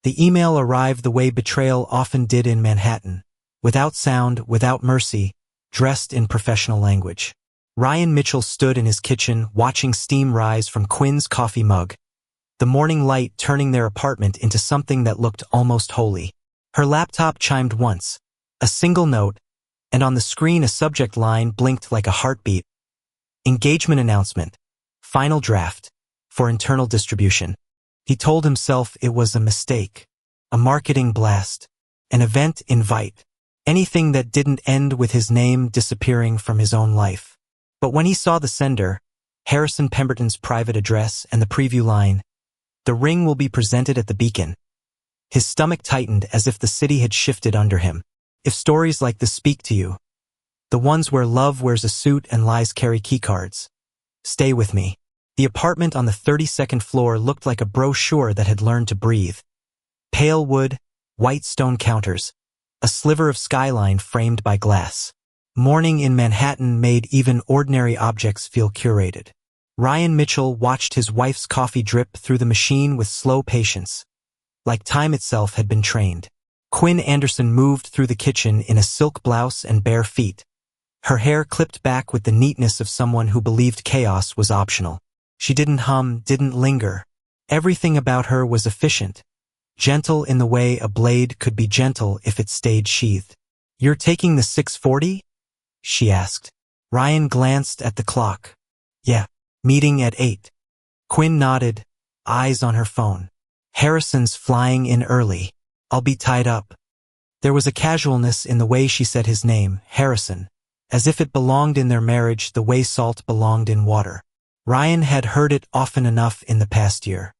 The email arrived the way betrayal often did in Manhattan, without sound, without mercy, dressed in professional language. Ryan Mitchell stood in his kitchen, watching steam rise from Quinn's coffee mug, the morning light turning their apartment into something that looked almost holy. Her laptop chimed once, a single note, and on the screen a subject line blinked like a heartbeat. Engagement announcement. Final draft. For internal distribution. He told himself it was a mistake. A marketing blast. An event invite. Anything that didn't end with his name disappearing from his own life. But when he saw the sender, Harrison Pemberton's private address and the preview line, "The ring will be presented at the Beacon," his stomach tightened as if the city had shifted under him. If stories like this speak to you, the ones where love wears a suit and lies carry keycards, stay with me. The apartment on the 32nd floor looked like a brochure that had learned to breathe. Pale wood, white stone counters, a sliver of skyline framed by glass. Morning in Manhattan made even ordinary objects feel curated. Ryan Mitchell watched his wife's coffee drip through the machine with slow patience, like time itself had been trained. Quinn Anderson moved through the kitchen in a silk blouse and bare feet, her hair clipped back with the neatness of someone who believed chaos was optional. She didn't hum, didn't linger. Everything about her was efficient, gentle in the way a blade could be gentle if it stayed sheathed. "You're taking the 6:40? She asked. Ryan glanced at the clock. "Yeah, meeting at 8. Quinn nodded, eyes on her phone. "Harrison's flying in early. I'll be tied up." There was a casualness in the way she said his name, Harrison, as if it belonged in their marriage the way salt belonged in water. Ryan had heard it often enough in the past year.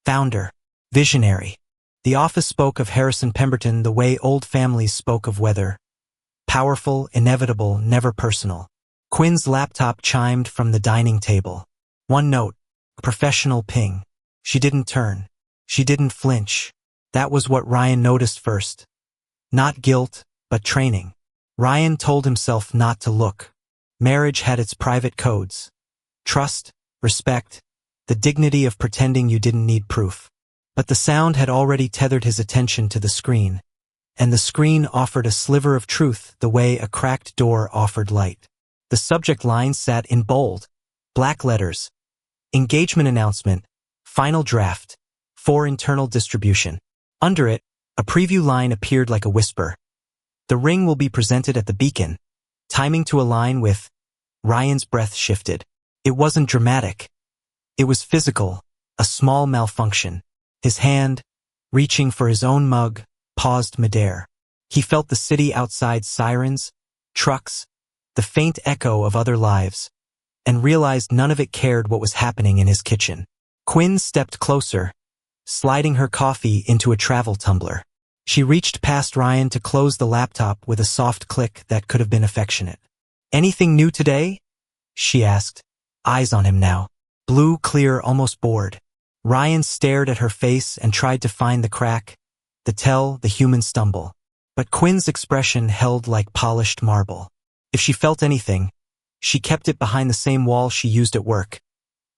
Founder. Visionary. The office spoke of Harrison Pemberton the way old families spoke of weather. Powerful, inevitable, never personal. Quinn's laptop chimed from the dining table. One note. A professional ping. She didn't turn. She didn't flinch. That was what Ryan noticed first. Not guilt, but training. Ryan told himself not to look. Marriage had its private codes. Trust, respect, the dignity of pretending you didn't need proof. But the sound had already tethered his attention to the screen, and the screen offered a sliver of truth the way a cracked door offered light. The subject line sat in bold, black letters. Engagement announcement, final draft, for internal distribution. Under it, a preview line appeared like a whisper. "The ring will be presented at the Beacon," timing to align with. Ryan's breath shifted. It wasn't dramatic. It was physical, a small malfunction. His hand, reaching for his own mug, paused midair. He felt the city outside sirens, trucks, the faint echo of other lives, and realized none of it cared what was happening in his kitchen. Quinn stepped closer, sliding her coffee into a travel tumbler. She reached past Ryan to close the laptop with a soft click that could have been affectionate. "Anything new today?" she asked, eyes on him now. Blue, clear, almost bored. Ryan stared at her face and tried to find the crack, the tell, the human stumble. But Quinn's expression held like polished marble. If she felt anything, she kept it behind the same wall she used at work.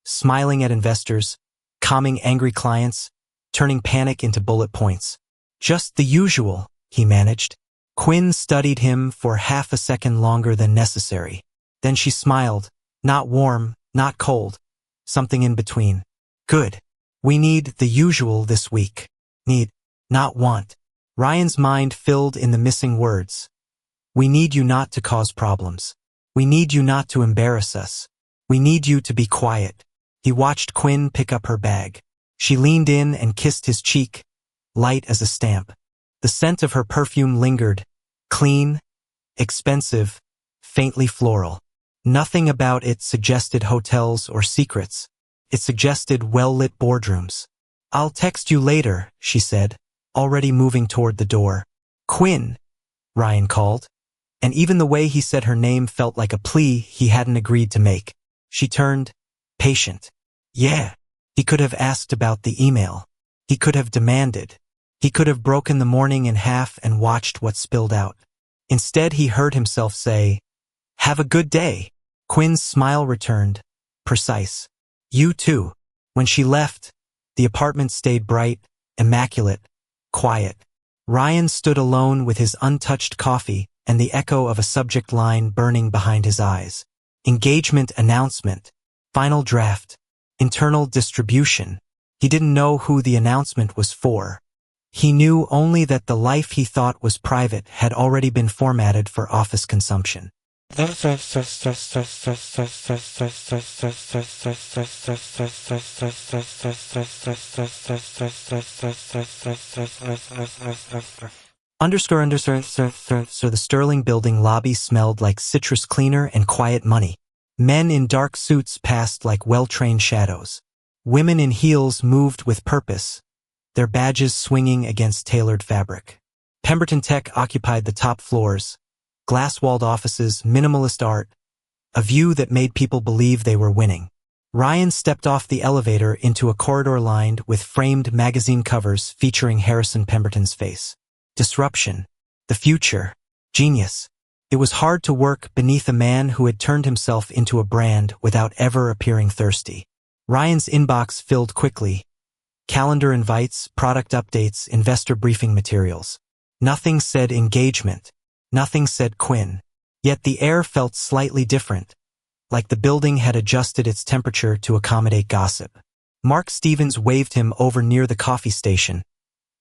Smiling at investors, calming angry clients, turning panic into bullet points. "Just the usual," he managed. Quinn studied him for half a second longer than necessary. Then she smiled, not warm, not cold, something in between. "Good. We need the usual this week. Need, not want." Ryan's mind filled in the missing words. "We need you not to cause problems. We need you not to embarrass us. We need you to be quiet." He watched Quinn pick up her bag. She leaned in and kissed his cheek, light as a stamp. The scent of her perfume lingered, clean, expensive, faintly floral. Nothing about it suggested hotels or secrets. It suggested well-lit boardrooms. "I'll text you later," she said, already moving toward the door. "Quinn," Ryan called, and even the way he said her name felt like a plea he hadn't agreed to make. She turned, patient. "Yeah." He could have asked about the email. He could have demanded. He could have broken the morning in half and watched what spilled out. Instead, he heard himself say, "Have a good day." Quinn's smile returned, precise. "You too." When she left, the apartment stayed bright, immaculate, quiet. Ryan stood alone with his untouched coffee and the echo of a subject line burning behind his eyes. Engagement announcement. Final draft. Internal distribution. He didn't know who the announcement was for. He knew only that the life he thought was private had already been formatted for office consumption. So the Sterling building lobby smelled like citrus cleaner and quiet money. Men in dark suits passed like well-trained shadows. Women in heels moved with purpose, their badges swinging against tailored fabric. Pemberton Tech occupied the top floors, glass-walled offices, minimalist art, a view that made people believe they were winning. Ryan stepped off the elevator into a corridor lined with framed magazine covers featuring Harrison Pemberton's face. Disruption. The future. Genius. It was hard to work beneath a man who had turned himself into a brand without ever appearing thirsty. Ryan's inbox filled quickly. Calendar invites, product updates, investor briefing materials. Nothing said engagement. Nothing said Quinn. Yet the air felt slightly different, like the building had adjusted its temperature to accommodate gossip. Mark Stevens waved him over near the coffee station,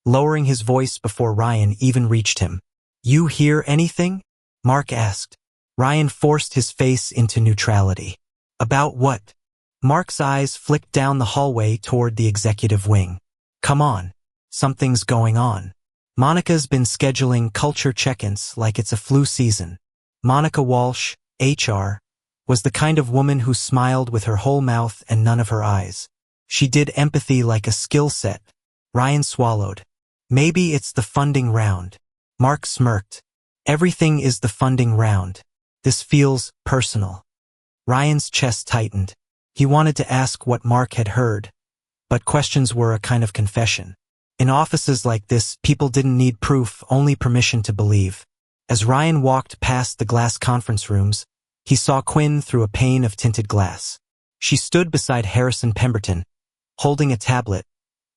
lowering his voice before Ryan even reached him. "You hear anything?" Mark asked. Ryan forced his face into neutrality. "About what?" Mark's eyes flicked down the hallway toward the executive wing. "Come on. Something's going on." Monica's been scheduling culture check-ins like it's a flu season. Monica Walsh, HR, was the kind of woman who smiled with her whole mouth and none of her eyes. She did empathy like a skill set. Ryan swallowed. "Maybe it's the funding round." Mark smirked. "Everything is the funding round. This feels personal." Ryan's chest tightened. He wanted to ask what Mark had heard, but questions were a kind of confession. In offices like this, people didn't need proof, only permission to believe. As Ryan walked past the glass conference rooms, he saw Quinn through a pane of tinted glass. She stood beside Harrison Pemberton, holding a tablet,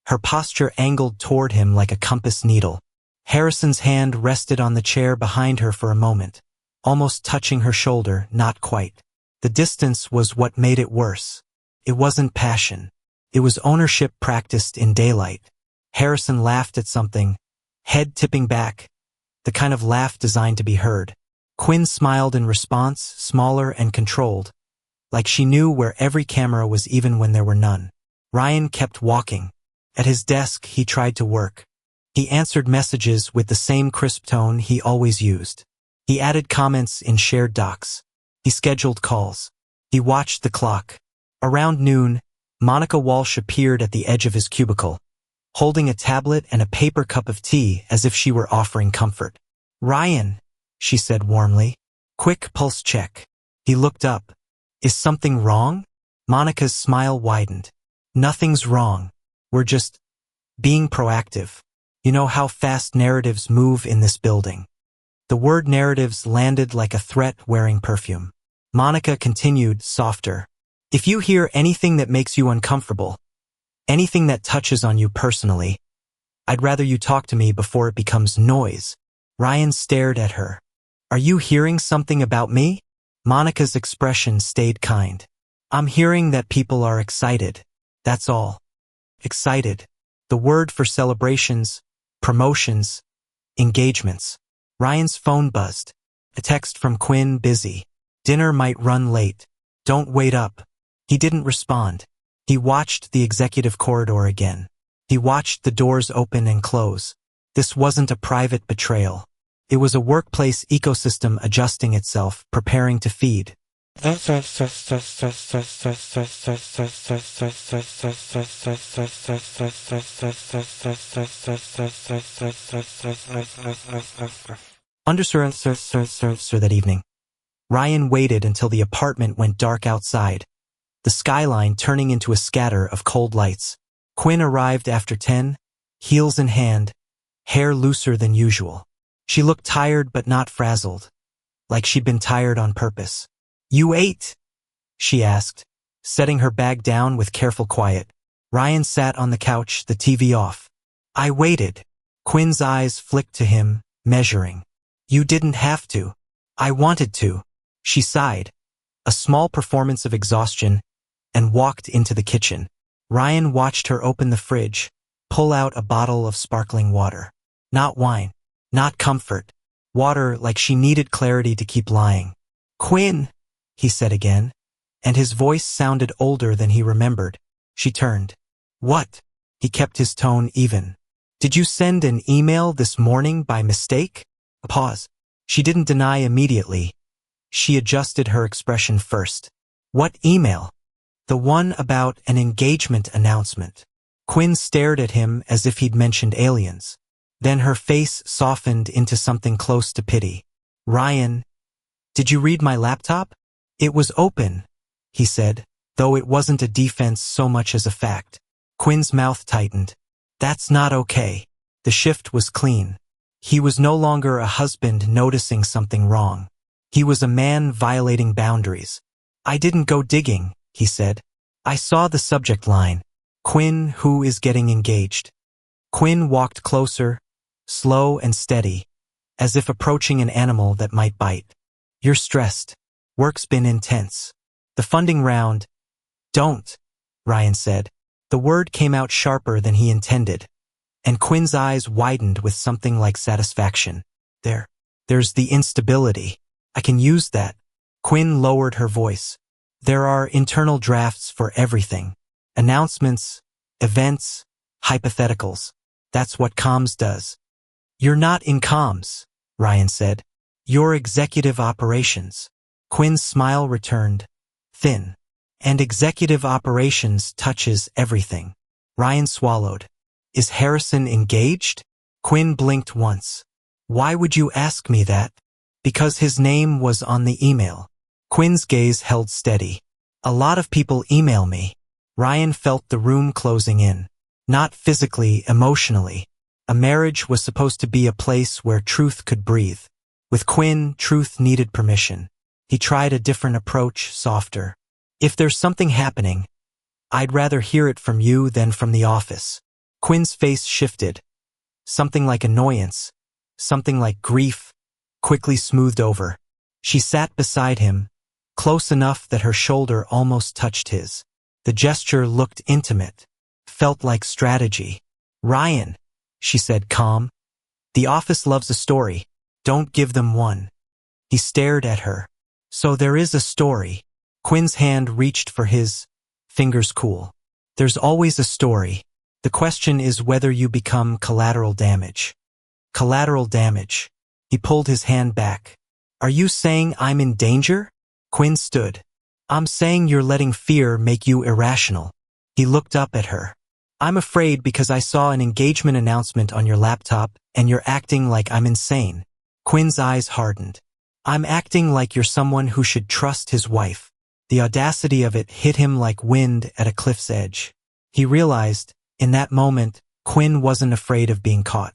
her posture angled toward him like a compass needle. Harrison's hand rested on the chair behind her for a moment, almost touching her shoulder, not quite. The distance was what made it worse. It wasn't passion. It was ownership practiced in daylight. Harrison laughed at something, head tipping back, the kind of laugh designed to be heard. Quinn smiled in response, smaller and controlled, like she knew where every camera was even when there were none. Ryan kept walking. At his desk, he tried to work. He answered messages with the same crisp tone he always used. He added comments in shared docs. He scheduled calls. He watched the clock. Around noon, Monica Walsh appeared at the edge of his cubicle, holding a tablet and a paper cup of tea as if she were offering comfort. "Ryan," she said warmly. "Quick pulse check." He looked up. "Is something wrong?" Monica's smile widened. "Nothing's wrong. We're just being proactive. You know how fast narratives move in this building." The word narratives landed like a threat wearing perfume. Monica continued, softer. "If you hear anything that makes you uncomfortable, anything that touches on you personally, I'd rather you talk to me before it becomes noise." Ryan stared at her. "Are you hearing something about me?" Monica's expression stayed kind. "I'm hearing that people are excited. That's all." Excited. The word for celebrations, promotions, engagements. Ryan's phone buzzed. A text from Quinn, busy. "Dinner might run late. Don't wait up." He didn't respond. He watched the executive corridor again. He watched the doors open and close. This wasn't a private betrayal. It was a workplace ecosystem adjusting itself, preparing to feed. That evening, Ryan waited until the apartment went dark outside, the skyline turning into a scatter of cold lights. Quinn arrived after 10, heels in hand, hair looser than usual. She looked tired but not frazzled, like she'd been tired on purpose. "You ate?" she asked, setting her bag down with careful quiet. Ryan sat on the couch, the TV off. I waited. Quinn's eyes flicked to him, measuring. You didn't have to. I wanted to. She sighed, a small performance of exhaustion, and walked into the kitchen. Ryan watched her open the fridge, pull out a bottle of sparkling water. Not wine. Not comfort. Water like she needed clarity to keep lying. Quinn, he said again, and his voice sounded older than he remembered. She turned. What? He kept his tone even. Did you send an email this morning by mistake? A pause. She didn't deny immediately. She adjusted her expression first. What email? The one about an engagement announcement. Quinn stared at him as if he'd mentioned aliens. Then her face softened into something close to pity. Ryan, did you read my laptop? It was open, he said, though it wasn't a defense so much as a fact. Quinn's mouth tightened. That's not okay. The shift was clean. He was no longer a husband noticing something wrong. He was a man violating boundaries. I didn't go digging, he said. I saw the subject line. Quinn, who is getting engaged. Quinn walked closer, slow and steady, as if approaching an animal that might bite. You're stressed. Work's been intense. The funding round. Don't, Ryan said. The word came out sharper than he intended, and Quinn's eyes widened with something like satisfaction. There's the instability. I can use that. Quinn lowered her voice. There are internal drafts for everything. Announcements, events, hypotheticals. That's what comms does. You're not in comms, Ryan said. You're executive operations. Quinn's smile returned, thin. And executive operations touches everything. Ryan swallowed. Is Harrison engaged? Quinn blinked once. Why would you ask me that? Because his name was on the email. Quinn's gaze held steady. A lot of people email me. Ryan felt the room closing in. Not physically, emotionally. A marriage was supposed to be a place where truth could breathe. With Quinn, truth needed permission. He tried a different approach, softer. If there's something happening, I'd rather hear it from you than from the office. Quinn's face shifted. Something like annoyance, something like grief, quickly smoothed over. She sat beside him, close enough that her shoulder almost touched his. The gesture looked intimate, felt like strategy. Ryan, she said calm. The office loves a story. Don't give them one. He stared at her. So there is a story. Quinn's hand reached for his, fingers cool. There's always a story. The question is whether you become collateral damage. Collateral damage. He pulled his hand back. Are you saying I'm in danger? Quinn stood. I'm saying you're letting fear make you irrational. He looked up at her. I'm afraid because I saw an engagement announcement on your laptop and you're acting like I'm insane. Quinn's eyes hardened. I'm acting like you're someone who should trust his wife. The audacity of it hit him like wind at a cliff's edge. He realized, in that moment, Quinn wasn't afraid of being caught.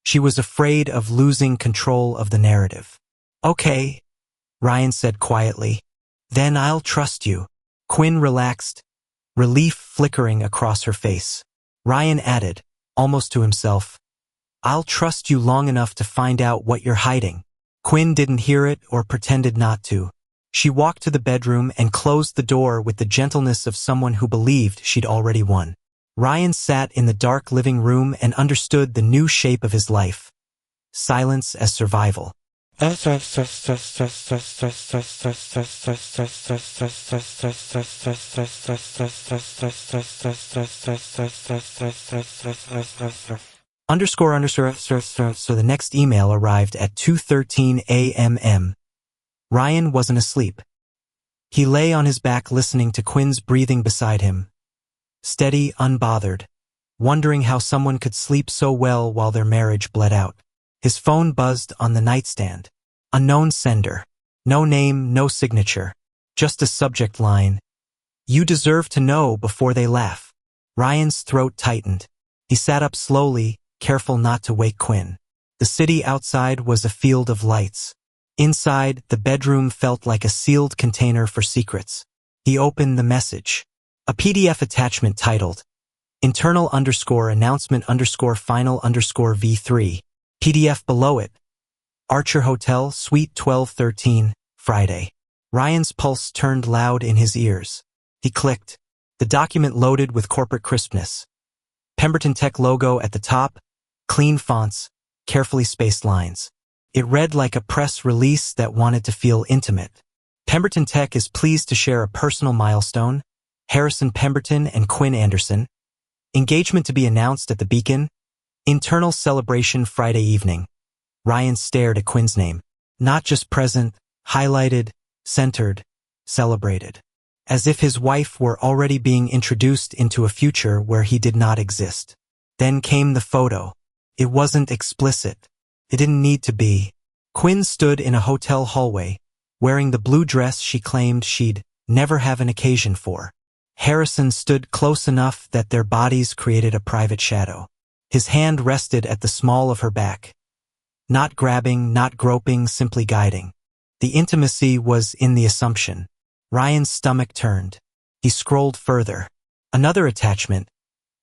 She was afraid of losing control of the narrative. Okay, Ryan said quietly. Then I'll trust you. Quinn relaxed, relief flickering across her face. Ryan added, almost to himself, I'll trust you long enough to find out what you're hiding. Quinn didn't hear it or pretended not to. She walked to the bedroom and closed the door with the gentleness of someone who believed she'd already won. Ryan sat in the dark living room and understood the new shape of his life. Silence as survival. So the next email arrived at 2:13 a.m. Ryan wasn't asleep. He lay on his back listening to Quinn's breathing beside him, steady, unbothered, wondering how someone could sleep so well while their marriage bled out. His phone buzzed on the nightstand. Unknown sender. No name, no signature. Just a subject line. You deserve to know before they laugh. Ryan's throat tightened. He sat up slowly, careful not to wake Quinn. The city outside was a field of lights. Inside, the bedroom felt like a sealed container for secrets. He opened the message. A PDF attachment titled, internal_announcement_final_V3. PDF below it. Archer Hotel, Suite 1213, Friday. Ryan's pulse turned loud in his ears. He clicked. The document loaded with corporate crispness. Pemberton Tech logo at the top, clean fonts, carefully spaced lines. It read like a press release that wanted to feel intimate. Pemberton Tech is pleased to share a personal milestone. Harrison Pemberton and Quinn Anderson. Engagement to be announced at the Beacon. Internal celebration Friday evening. Ryan stared at Quinn's name. Not just present, highlighted, centered, celebrated. As if his wife were already being introduced into a future where he did not exist. Then came the photo. It wasn't explicit. It didn't need to be. Quinn stood in a hotel hallway, wearing the blue dress she claimed she'd never have an occasion for. Harrison stood close enough that their bodies created a private shadow. His hand rested at the small of her back. Not grabbing, not groping, simply guiding. The intimacy was in the assumption. Ryan's stomach turned. He scrolled further. Another attachment.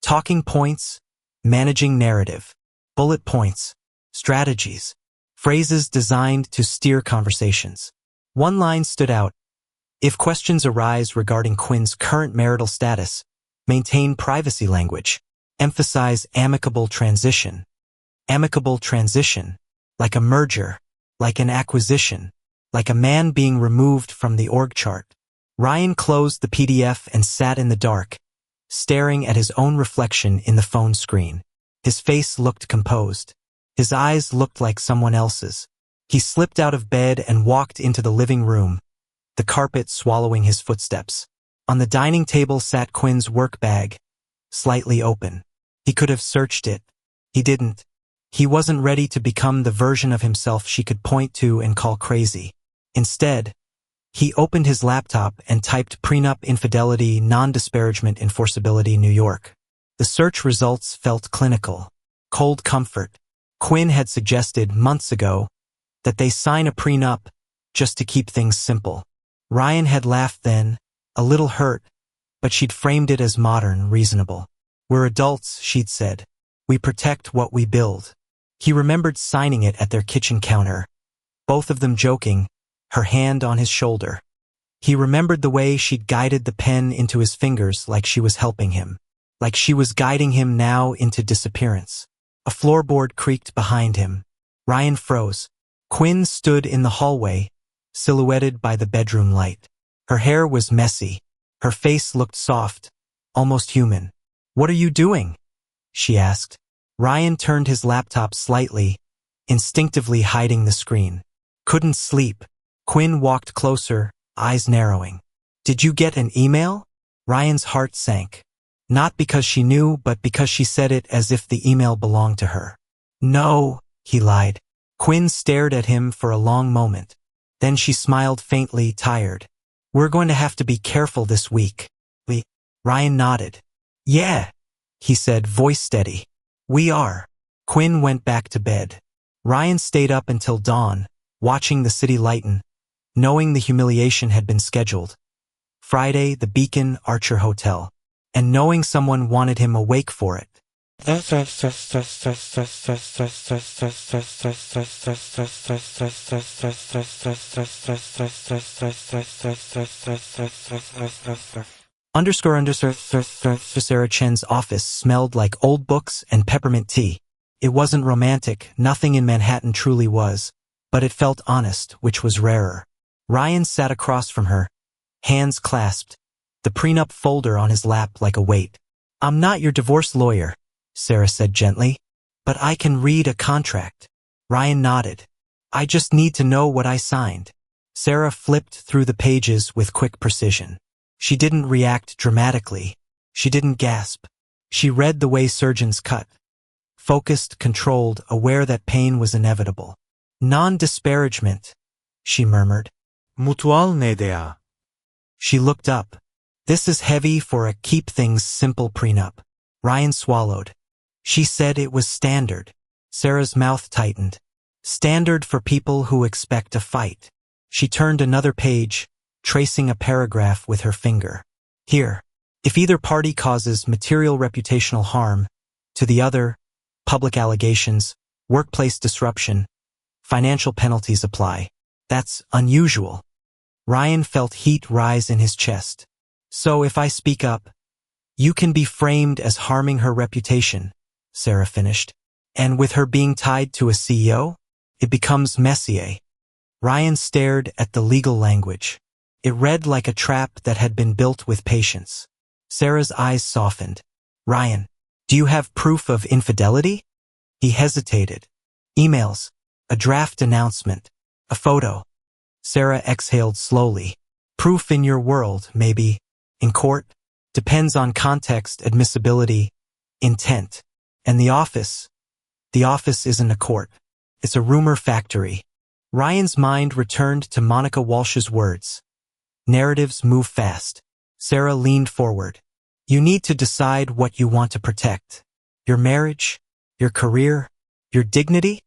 Talking points, managing narrative. Bullet points, strategies. Phrases designed to steer conversations. One line stood out. If questions arise regarding Quinn's current marital status, maintain privacy language. Emphasize amicable transition. Amicable transition. Like a merger. Like an acquisition. Like a man being removed from the org chart. Ryan closed the PDF and sat in the dark, staring at his own reflection in the phone screen. His face looked composed. His eyes looked like someone else's. He slipped out of bed and walked into the living room, the carpet swallowing his footsteps. On the dining table sat Quinn's work bag, slightly open. He could have searched it. He didn't. He wasn't ready to become the version of himself she could point to and call crazy. Instead, he opened his laptop and typed prenup infidelity non-disparagement enforceability New York. The search results felt clinical. Cold comfort. Quinn had suggested months ago that they sign a prenup just to keep things simple. Ryan had laughed then, a little hurt, but she'd framed it as modern, reasonable. We're adults, she'd said. We protect what we build. He remembered signing it at their kitchen counter, both of them joking, her hand on his shoulder. He remembered the way she'd guided the pen into his fingers like she was helping him. Like she was guiding him now into disappearance. A floorboard creaked behind him. Ryan froze. Quinn stood in the hallway, silhouetted by the bedroom light. Her hair was messy. Her face looked soft, almost human. "What are you doing?" she asked. Ryan turned his laptop slightly, instinctively hiding the screen. Couldn't sleep. Quinn walked closer, eyes narrowing. "Did you get an email?" Ryan's heart sank. Not because she knew, but because she said it as if the email belonged to her. "No," he lied. Quinn stared at him for a long moment. Then she smiled faintly, tired. "We're going to have to be careful this week." Ryan nodded. "Yeah," he said, voice steady. "We are." Quinn went back to bed. Ryan stayed up until dawn, watching the city lighten, knowing the humiliation had been scheduled. Friday, the Beacon, Archer Hotel. And knowing someone wanted him awake for it. Sarah Chen's office smelled like old books and peppermint tea. It wasn't romantic, nothing in Manhattan truly was, but it felt honest, which was rarer. Ryan sat across from her, hands clasped, the prenup folder on his lap like a weight. "I'm not your divorce lawyer," Sarah said gently, "but I can read a contract." Ryan nodded. "I just need to know what I signed." Sarah flipped through the pages with quick precision. She didn't react dramatically. She didn't gasp. She read the way surgeons cut. Focused, controlled, aware that pain was inevitable. "Non-disparagement," she murmured. Mutual nedea. She looked up. "This is heavy for a keep things simple prenup." Ryan swallowed. She said it was standard. Sarah's mouth tightened. Standard for people who expect a fight. She turned another page, tracing a paragraph with her finger. "Here. If either party causes material reputational harm to the other, public allegations, workplace disruption, financial penalties apply. That's unusual. Ryan felt heat rise in his chest. So if I speak up, you can be framed as harming her reputation, Sarah finished. And with her being tied to a CEO, it becomes messier. Ryan stared at the legal language. It read like a trap that had been built with patience. Sarah's eyes softened. Ryan, do you have proof of infidelity? He hesitated. Emails, a draft announcement, a photo. Sarah exhaled slowly. Proof in your world, maybe. In court? Depends on context, admissibility, intent. And the office? The office isn't a court. It's a rumor factory. Ryan's mind returned to Monica Walsh's words. Narratives move fast. Sarah leaned forward. You need to decide what you want to protect. Your marriage? Your career? Your dignity?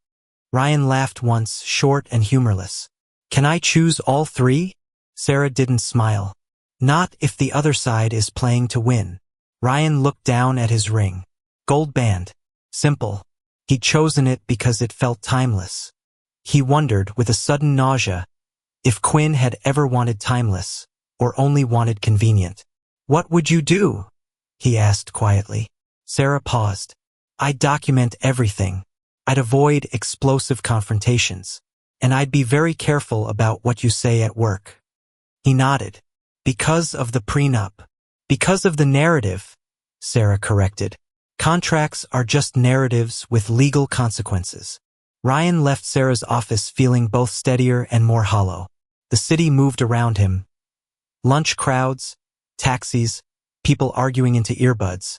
Ryan laughed once, short and humorless. Can I choose all three? Sarah didn't smile. Not if the other side is playing to win. Ryan looked down at his ring. Gold band. Simple. He'd chosen it because it felt timeless. He wondered, with a sudden nausea, if Quinn had ever wanted timeless, or only wanted convenient. What would you do? He asked quietly. Sarah paused. I'd document everything. I'd avoid explosive confrontations. And I'd be very careful about what you say at work. He nodded. Because of the prenup. Because of the narrative, Sarah corrected. Contracts are just narratives with legal consequences. Ryan left Sarah's office feeling both steadier and more hollow. The city moved around him. Lunch crowds, taxis, people arguing into earbuds.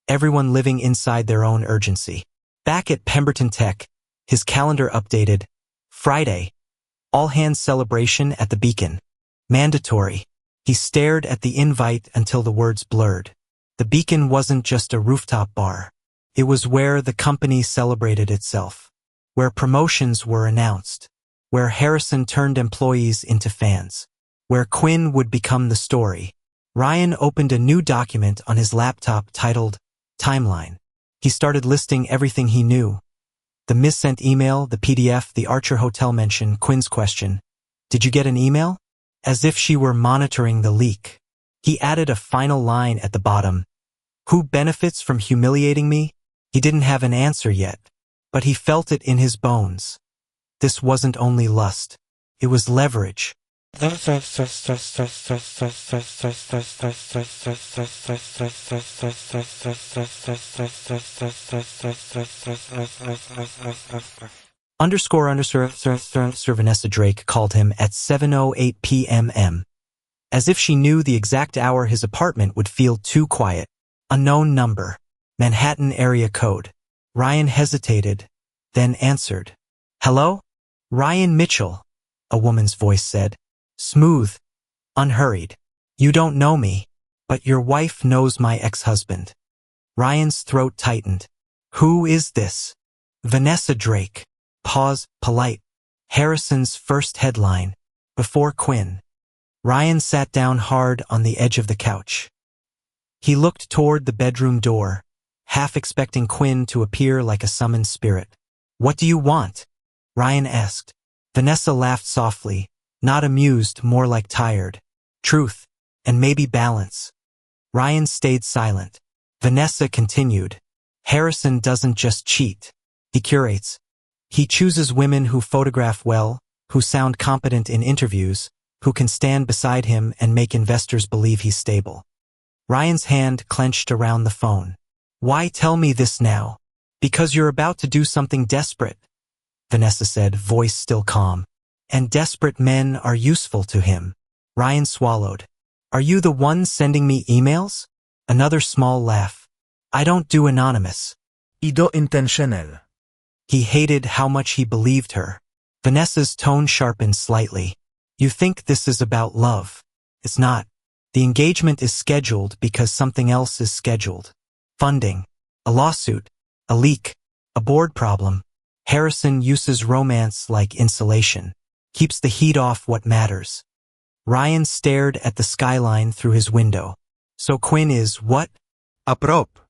Everyone living inside their own urgency. Back at Pemberton Tech, his calendar updated. Friday. All-hands celebration at the Beacon. Mandatory. He stared at the invite until the words blurred. The Beacon wasn't just a rooftop bar. It was where the company celebrated itself. Where promotions were announced. Where Harrison turned employees into fans. Where Quinn would become the story. Ryan opened a new document on his laptop titled Timeline. He started listing everything he knew. The missent email, the PDF, the Archer Hotel mention, Quinn's question. Did you get an email? As if she were monitoring the leak. He added a final line at the bottom. Who benefits from humiliating me? He didn't have an answer yet, but he felt it in his bones. This wasn't only lust. It was leverage. Vanessa Drake called him at 7:08 p.m. As if she knew the exact hour his apartment would feel too quiet. Unknown number. Manhattan area code. Ryan hesitated, then answered. Hello? Ryan Mitchell, a woman's voice said. Smooth, unhurried. You don't know me, but your wife knows my ex-husband. Ryan's throat tightened. Who is this? Vanessa Drake. Pause, polite. Harrison's first headline. Before Quinn. Ryan sat down hard on the edge of the couch. He looked toward the bedroom door, half expecting Quinn to appear like a summoned spirit. What do you want? Ryan asked. Vanessa laughed softly, not amused, more like tired. Truth, and maybe balance. Ryan stayed silent. Vanessa continued. Harrison doesn't just cheat. He curates. He chooses women who photograph well, who sound competent in interviews, who can stand beside him and make investors believe he's stable. Ryan's hand clenched around the phone. Why tell me this now? Because you're about to do something desperate, Vanessa said, voice still calm. And desperate men are useful to him. Ryan swallowed. Are you the one sending me emails? Another small laugh. I don't do anonymous. Ido intentional. He hated how much he believed her. Vanessa's tone sharpened slightly. You think this is about love. It's not. The engagement is scheduled because something else is scheduled. Funding. A lawsuit. A leak. A board problem. Harrison uses romance like insulation. Keeps the heat off what matters. Ryan stared at the skyline through his window. So Quinn is what? A prop.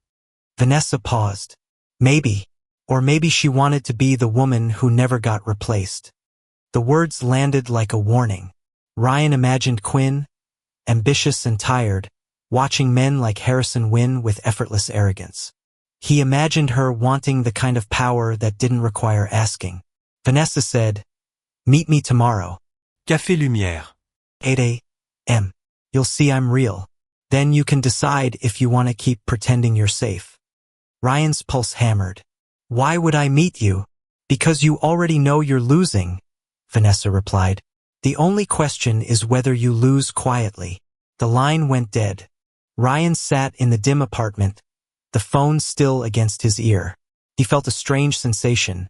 Vanessa paused. Maybe. Or maybe she wanted to be the woman who never got replaced. The words landed like a warning. Ryan imagined Quinn, ambitious and tired, watching men like Harrison win with effortless arrogance. He imagined her wanting the kind of power that didn't require asking. Vanessa said, "Meet me tomorrow. Café Lumière. 8 a.m. You'll see I'm real. Then you can decide if you want to keep pretending you're safe." Ryan's pulse hammered. "Why would I meet you?" "Because you already know you're losing," Vanessa replied. "The only question is whether you lose quietly." The line went dead. Ryan sat in the dim apartment, the phone still against his ear. He felt a strange sensation.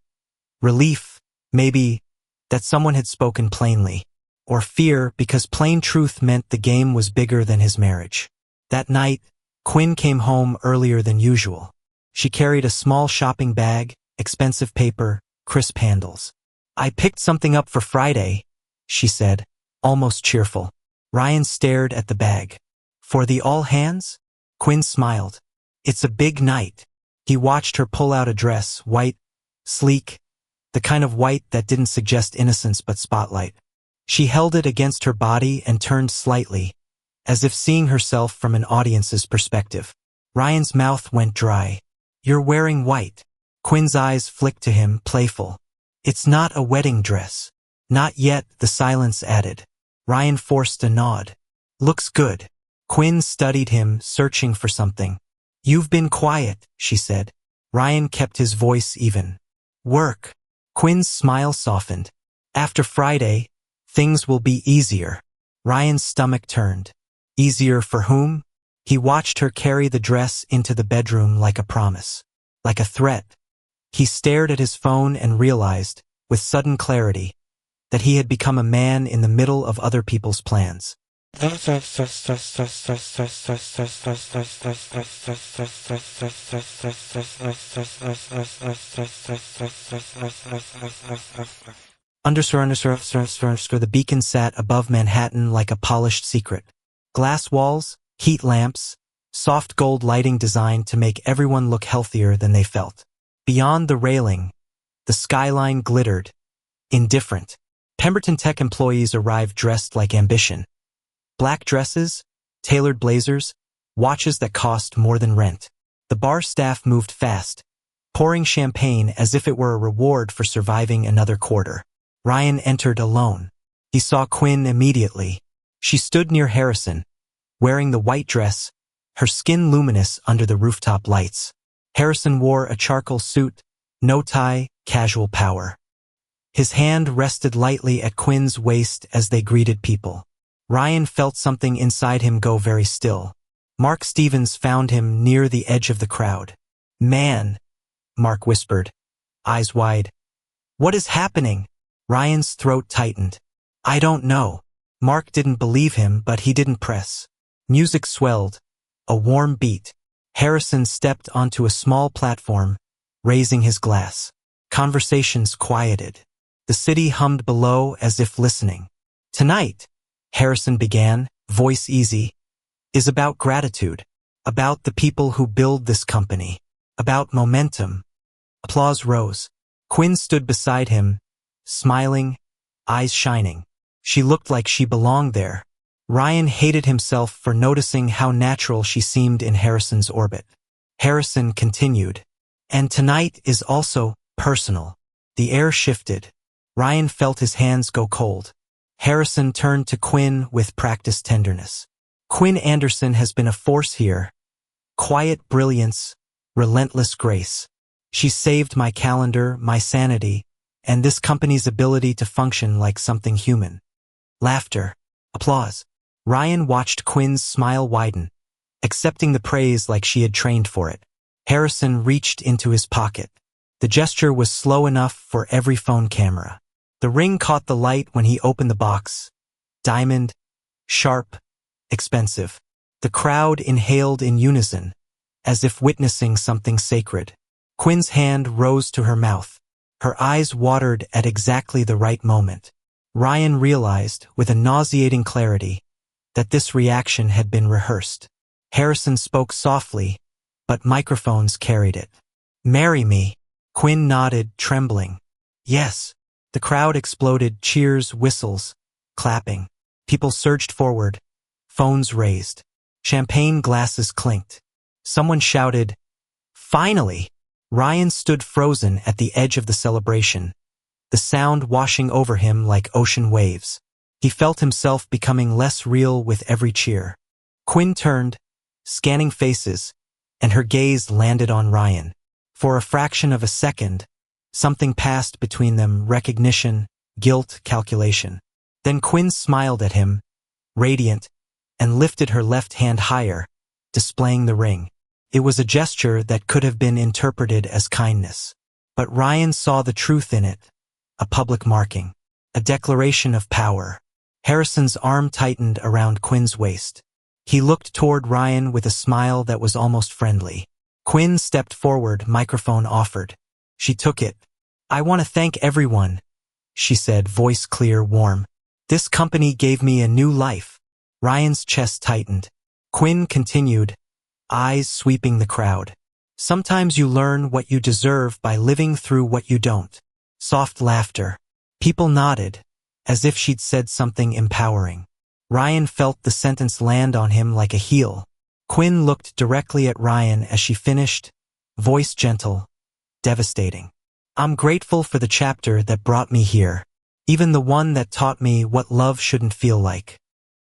Relief, maybe, that someone had spoken plainly. Or fear, because plain truth meant the game was bigger than his marriage. That night, Quinn came home earlier than usual. She carried a small shopping bag, expensive paper, crisp handles. "I picked something up for Friday," she said, almost cheerful. Ryan stared at the bag. "For the all hands?" Quinn smiled. "It's a big night." He watched her pull out a dress, white, sleek, the kind of white that didn't suggest innocence but spotlight. She held it against her body and turned slightly, as if seeing herself from an audience's perspective. Ryan's mouth went dry. "You're wearing white." Quinn's eyes flicked to him, playful. "It's not a wedding dress." "Not yet," the silence added. Ryan forced a nod. "Looks good." Quinn studied him, searching for something. "You've been quiet," she said. Ryan kept his voice even. "Work." Quinn's smile softened. "After Friday, things will be easier." Ryan's stomach turned. Easier for whom? He watched her carry the dress into the bedroom like a promise. Like a threat. He stared at his phone and realized, with sudden clarity, that he had become a man in the middle of other people's plans. The beacon sat above Manhattan like a polished secret. Glass walls, heat lamps, soft gold lighting designed to make everyone look healthier than they felt. Beyond the railing, the skyline glittered, indifferent. Pemberton Tech employees arrived dressed like ambition. Black dresses, tailored blazers, watches that cost more than rent. The bar staff moved fast, pouring champagne as if it were a reward for surviving another quarter. Ryan entered alone. He saw Quinn immediately. She stood near Harrison, wearing the white dress, her skin luminous under the rooftop lights. Harrison wore a charcoal suit, no tie, casual power. His hand rested lightly at Quinn's waist as they greeted people. Ryan felt something inside him go very still. Mark Stevens found him near the edge of the crowd. "Man," Mark whispered, eyes wide. "What is happening?" Ryan's throat tightened. "I don't know." Mark didn't believe him, but he didn't press. Music swelled, a warm beat. Harrison stepped onto a small platform, raising his glass. Conversations quieted. The city hummed below as if listening. "Tonight," Harrison began, voice easy, "is about gratitude. About the people who build this company. About momentum." Applause rose. Quinn stood beside him, smiling, eyes shining. She looked like she belonged there. Ryan hated himself for noticing how natural she seemed in Harrison's orbit. Harrison continued. "And tonight is also personal." The air shifted. Ryan felt his hands go cold. Harrison turned to Quinn with practiced tenderness. "Quinn Anderson has been a force here. Quiet brilliance, relentless grace. She saved my calendar, my sanity, and this company's ability to function like something human." Laughter. Applause. Ryan watched Quinn's smile widen, accepting the praise like she had trained for it. Harrison reached into his pocket. The gesture was slow enough for every phone camera. The ring caught the light when he opened the box. Diamond, sharp, expensive. The crowd inhaled in unison, as if witnessing something sacred. Quinn's hand rose to her mouth. Her eyes watered at exactly the right moment. Ryan realized, with a nauseating clarity, that this reaction had been rehearsed. Harrison spoke softly, but microphones carried it. Marry me. Quinn nodded, trembling. Yes. The crowd exploded, cheers, whistles, clapping. People surged forward, phones raised. Champagne glasses clinked. Someone shouted, "Finally!" Ryan stood frozen at the edge of the celebration, the sound washing over him like ocean waves. He felt himself becoming less real with every cheer. Quinn turned, scanning faces, and her gaze landed on Ryan. For a fraction of a second, something passed between them, recognition, guilt, calculation. Then Quinn smiled at him, radiant, and lifted her left hand higher, displaying the ring. It was a gesture that could have been interpreted as kindness. But Ryan saw the truth in it, a public marking, a declaration of power. Harrison's arm tightened around Quinn's waist. He looked toward Ryan with a smile that was almost friendly. Quinn stepped forward, microphone offered. She took it. "I want to thank everyone," she said, voice clear, warm. "This company gave me a new life." Ryan's chest tightened. Quinn continued, eyes sweeping the crowd. "Sometimes you learn what you deserve by living through what you don't." Soft laughter. People nodded, as if she'd said something empowering. Ryan felt the sentence land on him like a heel. Quinn looked directly at Ryan as she finished, voice gentle, devastating. "I'm grateful for the chapter that brought me here, even the one that taught me what love shouldn't feel like."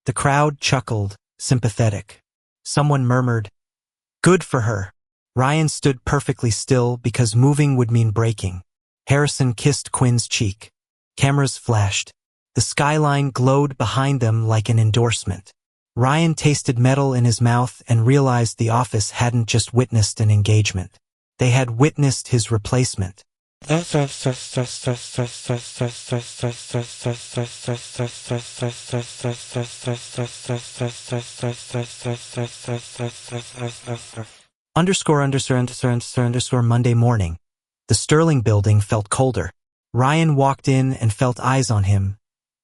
The crowd chuckled, sympathetic. Someone murmured, "Good for her." Ryan stood perfectly still because moving would mean breaking. Harrison kissed Quinn's cheek. Cameras flashed. The skyline glowed behind them like an endorsement. Ryan tasted metal in his mouth and realized the office hadn't just witnessed an engagement. They had witnessed his replacement. Monday morning. The Sterling building felt colder. Ryan walked in and felt eyes on him.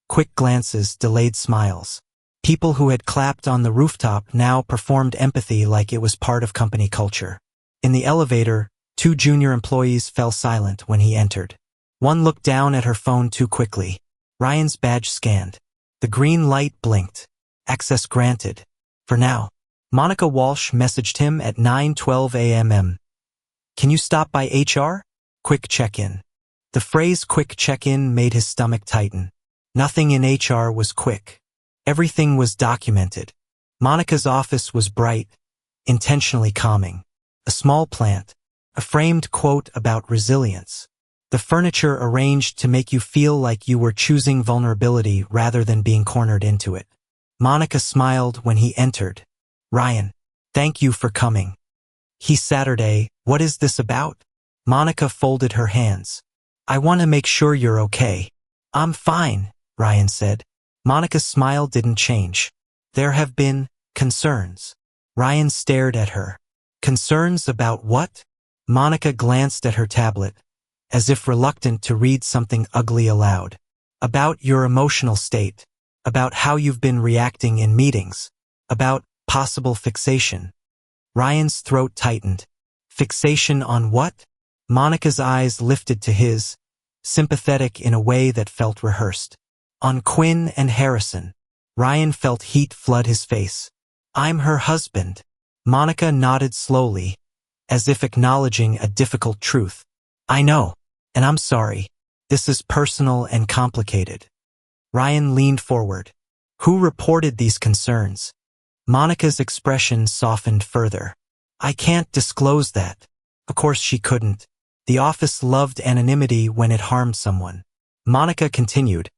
Quick glances, delayed smiles. People who had clapped on the rooftop now performed empathy like it was part of company culture. In the elevator, 2 junior employees fell silent when he entered. One looked down at her phone too quickly. Ryan's badge scanned. The green light blinked. Access granted. For now. Monica Walsh messaged him at 9:12 a.m. "Can you stop by HR? Quick check-in." The phrase quick check-in made his stomach tighten. Nothing in HR was quick. Everything was documented. Monica's office was bright, intentionally calming. A small plant. A framed quote about resilience. The furniture arranged to make you feel like you were choosing vulnerability rather than being cornered into it. Monica smiled when he entered. "Ryan, thank you for coming." Saturday, what is this about?" Monica folded her hands. "I want to make sure you're okay." "I'm fine," Ryan said. Monica's smile didn't change. "There have been concerns." Ryan stared at her. "Concerns about what?" Monica glanced at her tablet, as if reluctant to read something ugly aloud. "About your emotional state. About how you've been reacting in meetings. About possible fixation." Ryan's throat tightened. Fixation on what? Monica's eyes lifted to his, sympathetic in a way that felt rehearsed. "On Quinn and Harrison." Ryan felt heat flood his face. "I'm her husband." Monica nodded slowly, as if acknowledging a difficult truth. "I know, and I'm sorry. This is personal and complicated." Ryan leaned forward. "Who reported these concerns?" Monica's expression softened further. "I can't disclose that." Of course she couldn't. The office loved anonymity when it harmed someone. Monica continued,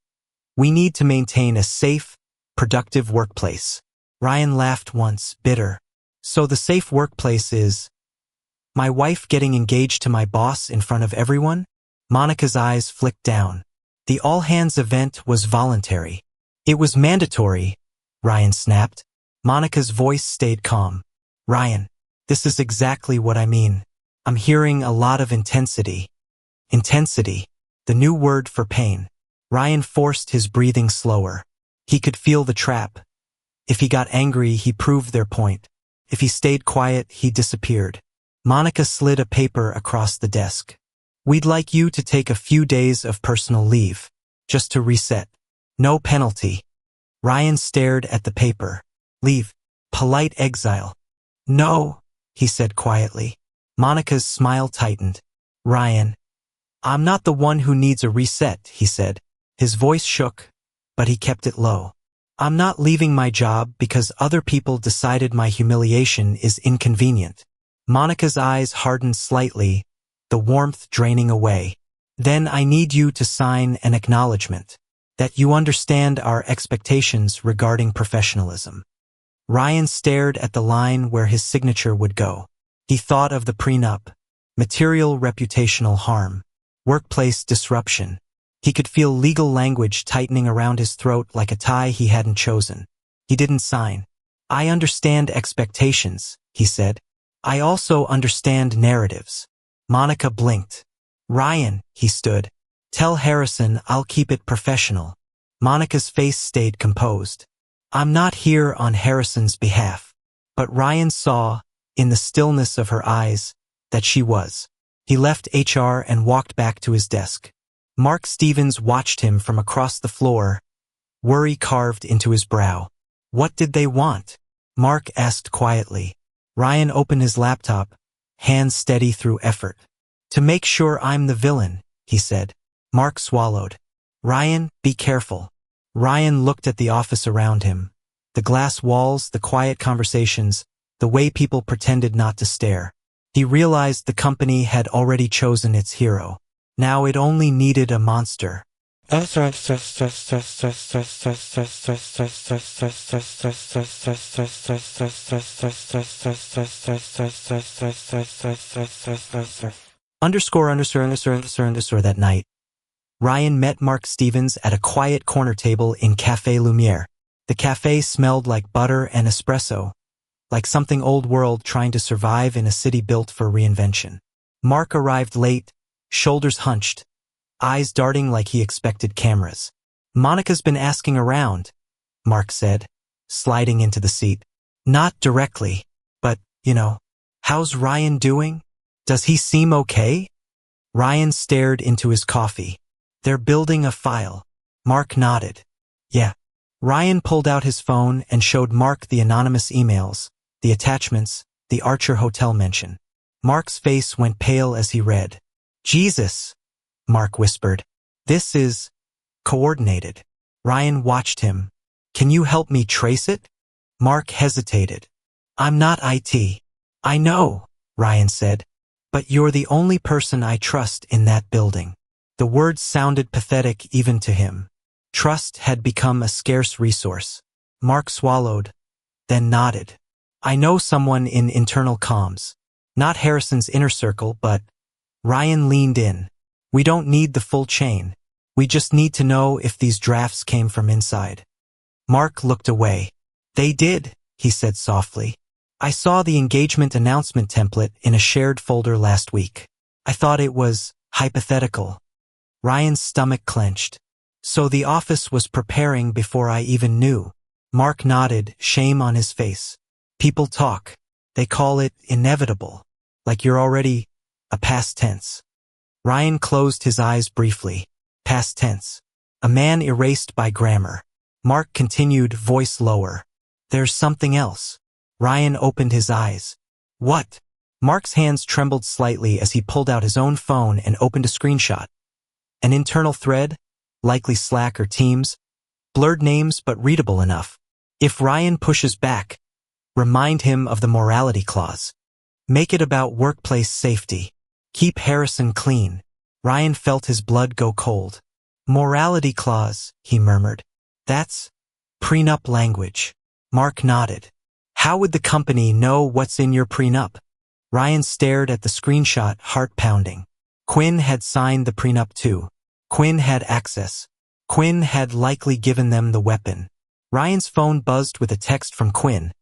"We need to maintain a safe, productive workplace." Ryan laughed once, bitter. "So the safe workplace is my wife getting engaged to my boss in front of everyone?" Monica's eyes flicked down. "The all-hands event was voluntary." "It was mandatory," Ryan snapped. Monica's voice stayed calm. "Ryan, this is exactly what I mean. I'm hearing a lot of intensity." Intensity, the new word for pain. Ryan forced his breathing slower. He could feel the trap. If he got angry, he proved their point. If he stayed quiet, he disappeared. Monica slid a paper across the desk. We'd like you to take a few days of personal leave, just to reset. No penalty. Ryan stared at the paper. Leave. Polite exile. No, he said quietly. Monica's smile tightened. Ryan, I'm not the one who needs a reset, he said. His voice shook, but he kept it low. I'm not leaving my job because other people decided my humiliation is inconvenient. Monica's eyes hardened slightly, the warmth draining away. Then I need you to sign an acknowledgement that you understand our expectations regarding professionalism. Ryan stared at the line where his signature would go. He thought of the prenup, material reputational harm, workplace disruption. He could feel legal language tightening around his throat like a tie he hadn't chosen. He didn't sign. I understand expectations, he said. I also understand narratives. Monica blinked. Ryan, he stood. Tell Harrison I'll keep it professional. Monica's face stayed composed. I'm not here on Harrison's behalf. But Ryan saw, in the stillness of her eyes, that she was. He left HR and walked back to his desk. Mark Stevens watched him from across the floor, worry carved into his brow. What did they want? Mark asked quietly. Ryan opened his laptop, hands steady through effort. To make sure I'm the villain, he said. Mark swallowed. Ryan, be careful. Ryan looked at the office around him. The glass walls, the quiet conversations, the way people pretended not to stare. He realized the company had already chosen its hero. Now it only needed a monster. That night, Ryan met Mark Stevens at a quiet corner table in Café Lumière. The cafe smelled like butter and espresso, like something old world trying to survive in a city built for reinvention. Mark arrived late, shoulders hunched, eyes darting like he expected cameras. Monica's been asking around, Mark said, sliding into the seat. Not directly, but, how's Ryan doing? Does he seem okay? Ryan stared into his coffee. They're building a file. Mark nodded. Yeah. Ryan pulled out his phone and showed Mark the anonymous emails, the attachments, the Archer Hotel mention. Mark's face went pale as he read. Jesus, Mark whispered. This is coordinated. Ryan watched him. Can you help me trace it? Mark hesitated. I'm not IT. I know, Ryan said. But you're the only person I trust in that building. The words sounded pathetic even to him. Trust had become a scarce resource. Mark swallowed, then nodded. I know someone in internal comms. Not Harrison's inner circle, but Ryan leaned in. We don't need the full chain. We just need to know if these drafts came from inside. Mark looked away. They did, he said softly. I saw the engagement announcement template in a shared folder last week. I thought it was hypothetical. Ryan's stomach clenched. So the office was preparing before I even knew. Mark nodded, shame on his face. People talk. They call it inevitable. Like you're already a past tense. Ryan closed his eyes briefly. Past tense. A man erased by grammar. Mark continued, voice lower. There's something else. Ryan opened his eyes. What? Mark's hands trembled slightly as he pulled out his own phone and opened a screenshot. An internal thread, likely Slack or Teams, blurred names but readable enough. If Ryan pushes back, remind him of the morality clause. Make it about workplace safety. Keep Harrison clean. Ryan felt his blood go cold. Morality clause, he murmured. That's prenup language. Mark nodded. How would the company know what's in your prenup? Ryan stared at the screenshot, heart pounding. Quinn had signed the prenup too. Quinn had access. Quinn had likely given them the weapon. Ryan's phone buzzed with a text from Quinn.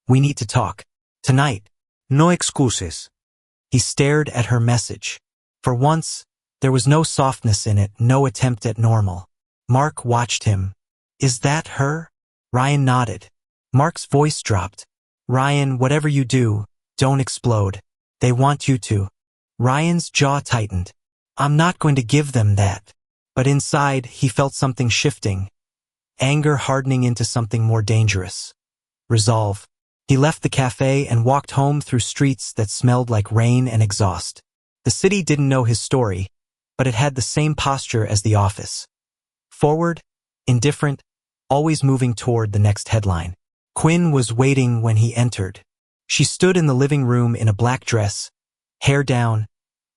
We need to talk. Tonight. No excuses. He stared at her message. For once, there was no softness in it, no attempt at normal. Mark watched him. Is that her? Ryan nodded. Mark's voice dropped. Ryan, whatever you do, don't explode. They want you to. Ryan's jaw tightened. I'm not going to give them that. But inside, he felt something shifting. Anger hardening into something more dangerous. Resolve. He left the cafe and walked home through streets that smelled like rain and exhaust. The city didn't know his story, but it had the same posture as the office. Forward, indifferent, always moving toward the next headline. Quinn was waiting when he entered. She stood in the living room in a black dress, hair down,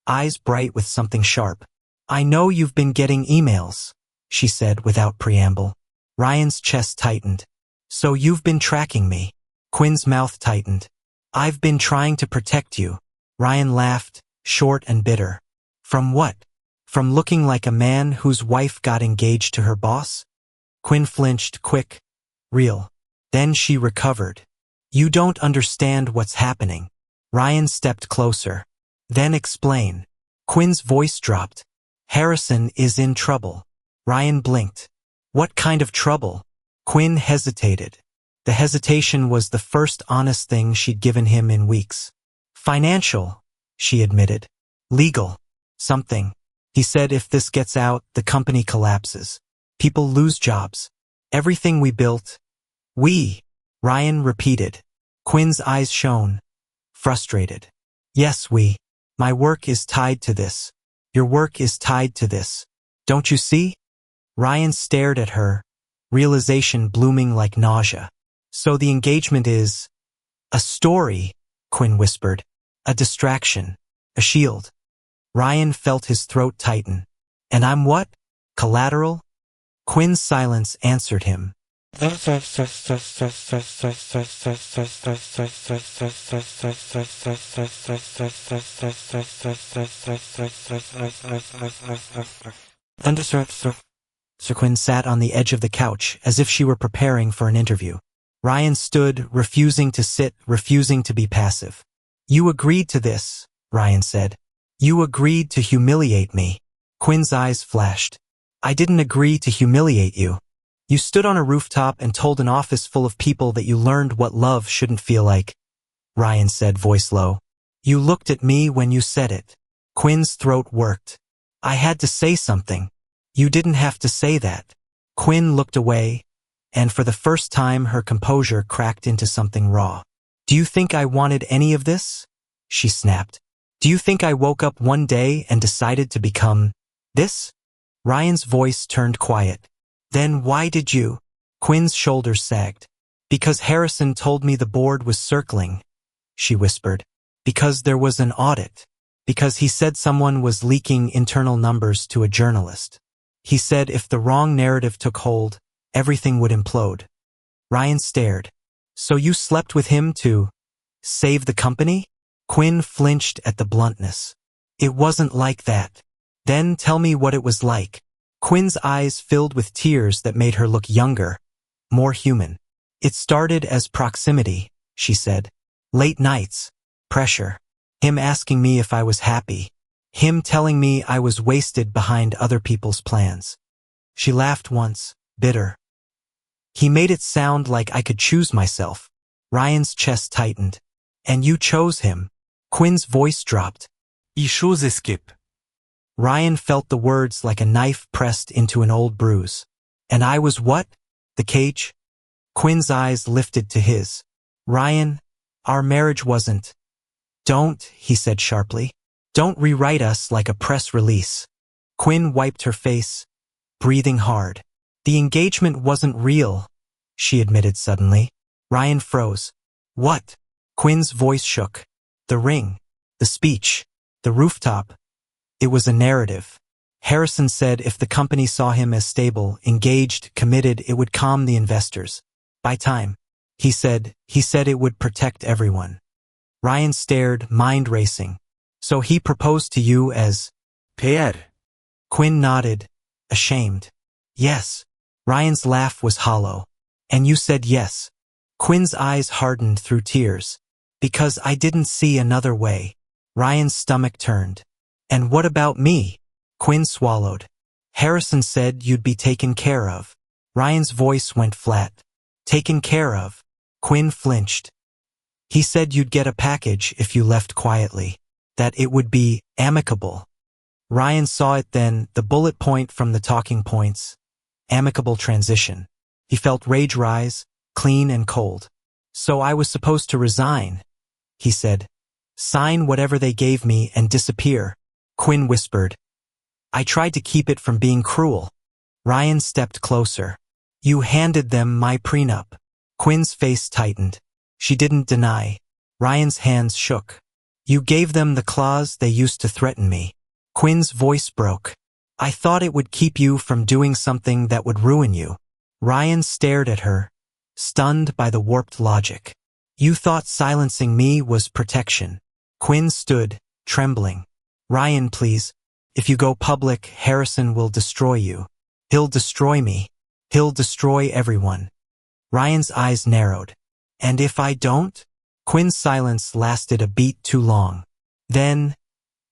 eyes bright with something sharp. I know you've been getting emails, she said without preamble. Ryan's chest tightened. So you've been tracking me. Quinn's mouth tightened. I've been trying to protect you. Ryan laughed, short and bitter. From what? From looking like a man whose wife got engaged to her boss? Quinn flinched, quick, real. Then she recovered. You don't understand what's happening. Ryan stepped closer. Then explain. Quinn's voice dropped. Harrison is in trouble. Ryan blinked. What kind of trouble? Quinn hesitated. The hesitation was the first honest thing she'd given him in weeks. Financial, she admitted. Legal. Something. He said if this gets out, the company collapses. People lose jobs. Everything we built. We. Ryan repeated. Quinn's eyes shone. Frustrated. Yes, we. My work is tied to this. Your work is tied to this. Don't you see? Ryan stared at her, realization blooming like nausea. So the engagement is a story, Quinn whispered. A distraction. A shield. Ryan felt his throat tighten. And I'm what? Collateral? Quinn's silence answered him. Sir Quinn sat on the edge of the couch as if she were preparing for an interview. Ryan stood, refusing to sit, refusing to be passive. You agreed to this, Ryan said. You agreed to humiliate me. Quinn's eyes flashed. I didn't agree to humiliate you. You stood on a rooftop and told an office full of people that you learned what love shouldn't feel like. Ryan said, voice low. You looked at me when you said it. Quinn's throat worked. I had to say something. You didn't have to say that. Quinn looked away, and for the first time her composure cracked into something raw. Do you think I wanted any of this? She snapped. Do you think I woke up one day and decided to become this? Ryan's voice turned quiet. Then why did you? Quinn's shoulders sagged. Because Harrison told me the board was circling, she whispered. Because there was an audit. Because he said someone was leaking internal numbers to a journalist. He said if the wrong narrative took hold, everything would implode. Ryan stared. So you slept with him to save the company? Quinn flinched at the bluntness. It wasn't like that. Then tell me what it was like. Quinn's eyes filled with tears that made her look younger, more human. It started as proximity, she said. Late nights, pressure. Him asking me if I was happy. Him telling me I was wasted behind other people's plans. She laughed once, bitter. He made it sound like I could choose myself. Ryan's chest tightened. And you chose him. Quinn's voice dropped. I chose escape. Ryan felt the words like a knife pressed into an old bruise. And I was what? The cage? Quinn's eyes lifted to his. Ryan, our marriage wasn't. Don't, he said sharply. Don't rewrite us like a press release. Quinn wiped her face, breathing hard. The engagement wasn't real, she admitted suddenly. Ryan froze. What? Quinn's voice shook. The ring, the speech, the rooftop. It was a narrative. Harrison said if the company saw him as stable, engaged, committed, it would calm the investors. By time. He said it would protect everyone. Ryan stared, mind racing. So he proposed to you as Pierre. Quinn nodded, ashamed. Yes. Ryan's laugh was hollow. And you said yes. Quinn's eyes hardened through tears. Because I didn't see another way. Ryan's stomach turned. And what about me? Quinn swallowed. Harrison said you'd be taken care of. Ryan's voice went flat. Taken care of. Quinn flinched. He said you'd get a package if you left quietly. That it would be amicable. Ryan saw it then, the bullet point from the talking points. Amicable transition. He felt rage rise, clean and cold. So I was supposed to resign, he said. Sign whatever they gave me and disappear. Quinn whispered. I tried to keep it from being cruel. Ryan stepped closer. You handed them my prenup. Quinn's face tightened. She didn't deny. Ryan's hands shook. You gave them the clause they used to threaten me. Quinn's voice broke. I thought it would keep you from doing something that would ruin you. Ryan stared at her, stunned by the warped logic. You thought silencing me was protection. Quinn stood, trembling. Ryan, please. If you go public, Harrison will destroy you. He'll destroy me. He'll destroy everyone. Ryan's eyes narrowed. And if I don't? Quinn's silence lasted a beat too long. Then,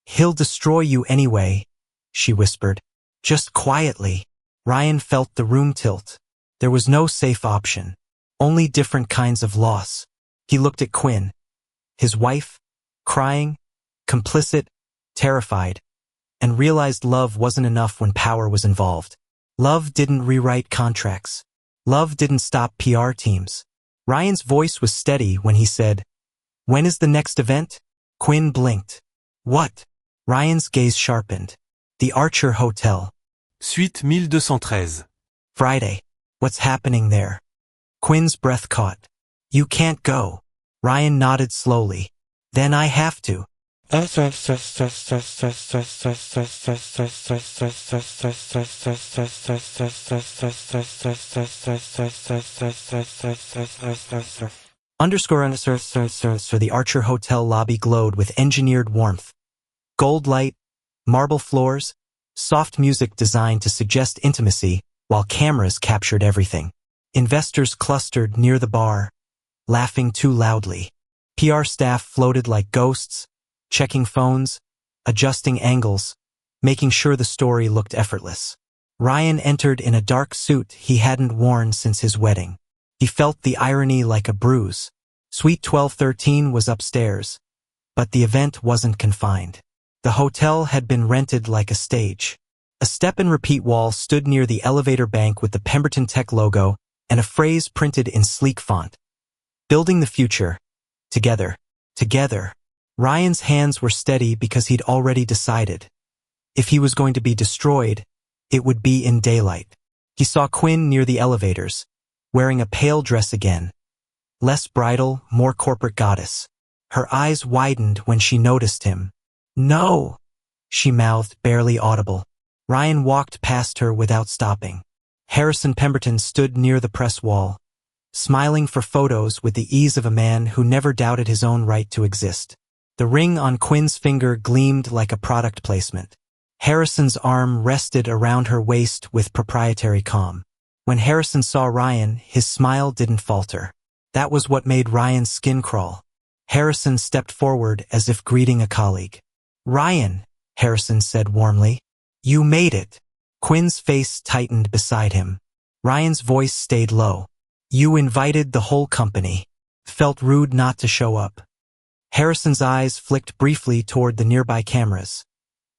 he'll destroy you anyway, she whispered. Just quietly. Ryan felt the room tilt. There was no safe option. Only different kinds of loss. He looked at Quinn. His wife, crying, complicit, terrified, and realized love wasn't enough when power was involved. Love didn't rewrite contracts. Love didn't stop PR teams. Ryan's voice was steady when he said, When is the next event? Quinn blinked. What? Ryan's gaze sharpened. The Archer Hotel. Suite 1213. Friday. What's happening there? Quinn's breath caught. You can't go. Ryan nodded slowly. Then I have to. The Archer Hotel lobby glowed with engineered warmth. Gold light, marble floors, soft music designed to suggest intimacy, while cameras captured everything. Investors clustered near the bar, laughing too loudly. PR staff floated like ghosts, checking phones, adjusting angles, making sure the story looked effortless. Ryan entered in a dark suit he hadn't worn since his wedding. He felt the irony like a bruise. Suite 1213 was upstairs, but the event wasn't confined. The hotel had been rented like a stage. A step-and-repeat wall stood near the elevator bank with the Pemberton Tech logo and a phrase printed in sleek font. Building the future. Together. Together. Ryan's hands were steady because he'd already decided. If he was going to be destroyed, it would be in daylight. He saw Quinn near the elevators, wearing a pale dress again. Less bridal, more corporate goddess. Her eyes widened when she noticed him. No, she mouthed, barely audible. Ryan walked past her without stopping. Harrison Pemberton stood near the press wall, smiling for photos with the ease of a man who never doubted his own right to exist. The ring on Quinn's finger gleamed like a product placement. Harrison's arm rested around her waist with proprietary calm. When Harrison saw Ryan, his smile didn't falter. That was what made Ryan's skin crawl. Harrison stepped forward as if greeting a colleague. Ryan, Harrison said warmly. You made it. Quinn's face tightened beside him. Ryan's voice stayed low. You invited the whole company. Felt rude not to show up. Harrison's eyes flicked briefly toward the nearby cameras,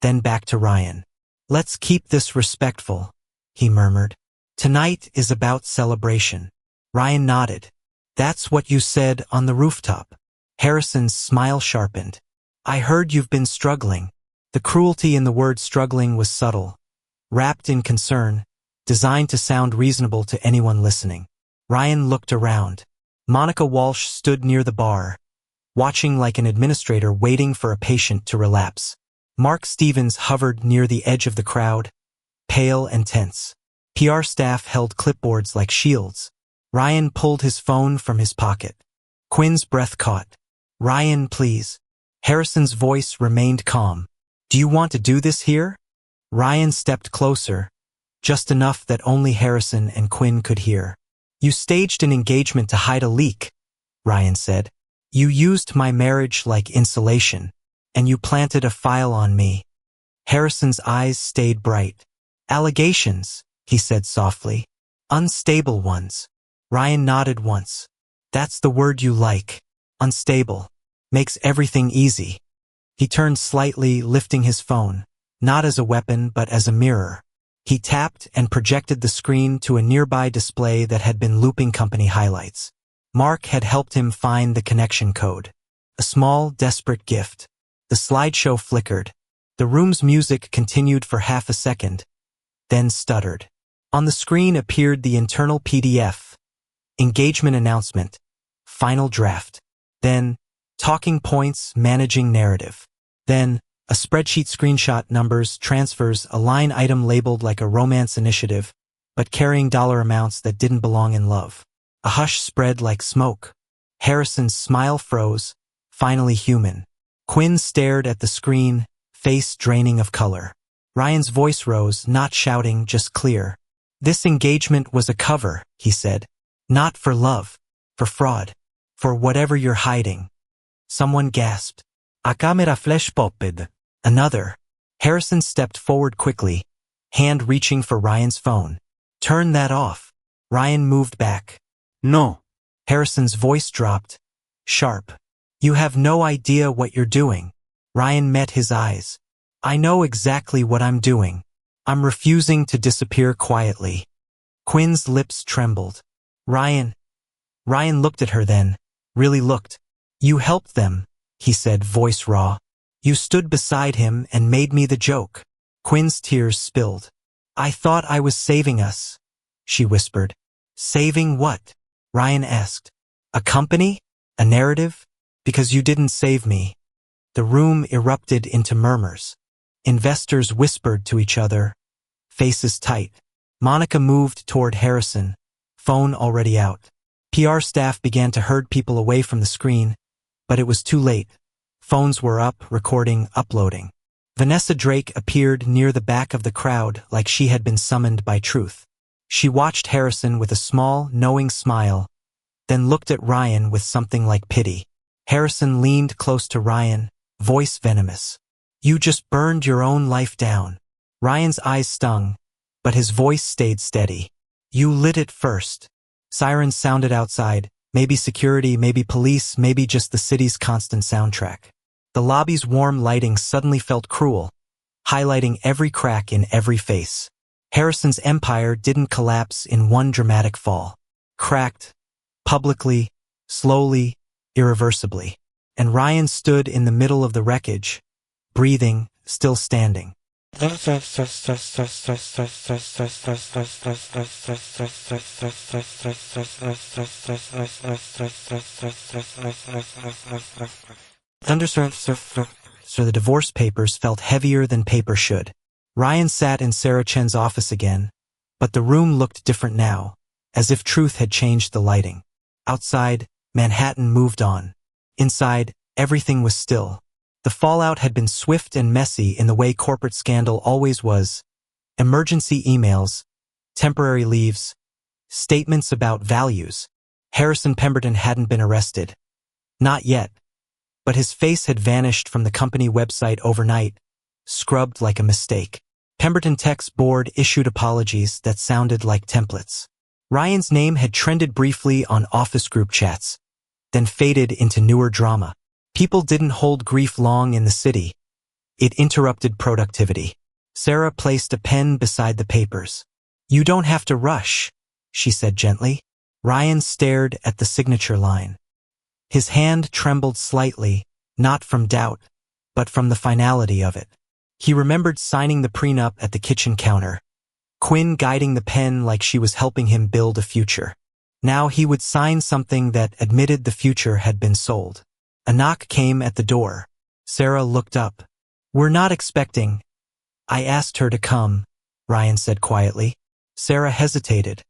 then back to Ryan. Let's keep this respectful, he murmured. Tonight is about celebration. Ryan nodded. That's what you said on the rooftop. Harrison's smile sharpened. I heard you've been struggling. The cruelty in the word struggling was subtle, wrapped in concern, designed to sound reasonable to anyone listening. Ryan looked around. Monica Walsh stood near the bar, watching like an administrator waiting for a patient to relapse. Mark Stevens hovered near the edge of the crowd, pale and tense. PR staff held clipboards like shields. Ryan pulled his phone from his pocket. Quinn's breath caught. Ryan, please. Harrison's voice remained calm. Do you want to do this here? Ryan stepped closer, just enough that only Harrison and Quinn could hear. You staged an engagement to hide a leak, Ryan said. You used my marriage like insulation, and you planted a file on me. Harrison's eyes stayed bright. Allegations, he said softly. Unstable ones. Ryan nodded once. That's the word you like. unstable, makes everything easy. He turned slightly, lifting his phone, not as a weapon but as a mirror. He tapped and projected the screen to a nearby display that had been looping company highlights. Mark had helped him find the connection code. A small, desperate gift. The slideshow flickered. The room's music continued for half a second, then stuttered. On the screen appeared the internal PDF. Engagement announcement. Final draft. Then, talking points, managing narrative. Then, a spreadsheet screenshot, numbers, transfers, a line item labeled like a romance initiative, but carrying dollar amounts that didn't belong in love. A hush spread like smoke. Harrison's smile froze, finally human. Quinn stared at the screen, face draining of color. Ryan's voice rose, not shouting, just clear. This engagement was a cover, he said. Not for love. For fraud. For whatever you're hiding. Someone gasped. A camera flash popped. Another. Harrison stepped forward quickly, hand reaching for Ryan's phone. Turn that off. Ryan moved back. No. Harrison's voice dropped. Sharp. You have no idea what you're doing. Ryan met his eyes. I know exactly what I'm doing. I'm refusing to disappear quietly. Quinn's lips trembled. Ryan looked at her then, really looked. You helped them, he said, voice raw. You stood beside him and made me the joke. Quinn's tears spilled. I thought I was saving us, she whispered. Saving what? Ryan asked. A company? A narrative? Because you didn't save me. The room erupted into murmurs. Investors whispered to each other, faces tight. Monica moved toward Harrison, phone already out. PR staff began to herd people away from the screen, but it was too late. Phones were up, recording, uploading. Vanessa Drake appeared near the back of the crowd like she had been summoned by truth. She watched Harrison with a small, knowing smile, then looked at Ryan with something like pity. Harrison leaned close to Ryan, voice venomous. You just burned your own life down. Ryan's eyes stung, but his voice stayed steady. You lit it first. Sirens sounded outside, maybe security, maybe police, maybe just the city's constant soundtrack. The lobby's warm lighting suddenly felt cruel, highlighting every crack in every face. Harrison's empire didn't collapse in one dramatic fall. Cracked, publicly, slowly, irreversibly. And Ryan stood in the middle of the wreckage, breathing, still standing. So the divorce papers felt heavier than paper should. Ryan sat in Sarah Chen's office again, but the room looked different now, as if truth had changed the lighting. Outside, Manhattan moved on. Inside, everything was still. The fallout had been swift and messy in the way corporate scandal always was. Emergency emails, temporary leaves, statements about values. Harrison Pemberton hadn't been arrested. Not yet. But his face had vanished from the company website overnight, scrubbed like a mistake. Pemberton Tech's board issued apologies that sounded like templates. Ryan's name had trended briefly on office group chats, then faded into newer drama. People didn't hold grief long in the city. It interrupted productivity. Sarah placed a pen beside the papers. You don't have to rush, she said gently. Ryan stared at the signature line. His hand trembled slightly, not from doubt, but from the finality of it. He remembered signing the prenup at the kitchen counter, Quinn guiding the pen like she was helping him build a future. Now he would sign something that admitted the future had been sold. A knock came at the door. Sarah looked up. We're not expecting. I asked her to come, Ryan said quietly. Sarah hesitated,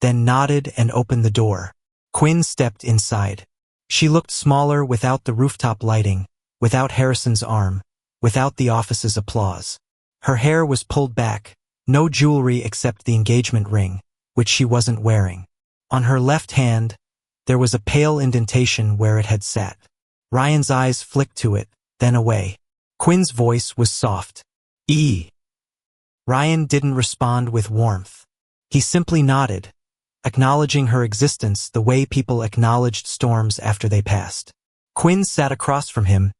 then nodded and opened the door. Quinn stepped inside. She looked smaller without the rooftop lighting, without Harrison's arm, without the office's applause. Her hair was pulled back, no jewelry except the engagement ring, which she wasn't wearing. On her left hand, there was a pale indentation where it had sat. Ryan's eyes flicked to it, then away. Quinn's voice was soft. Ryan didn't respond with warmth. He simply nodded, acknowledging her existence the way people acknowledged storms after they passed. Quinn sat across from him,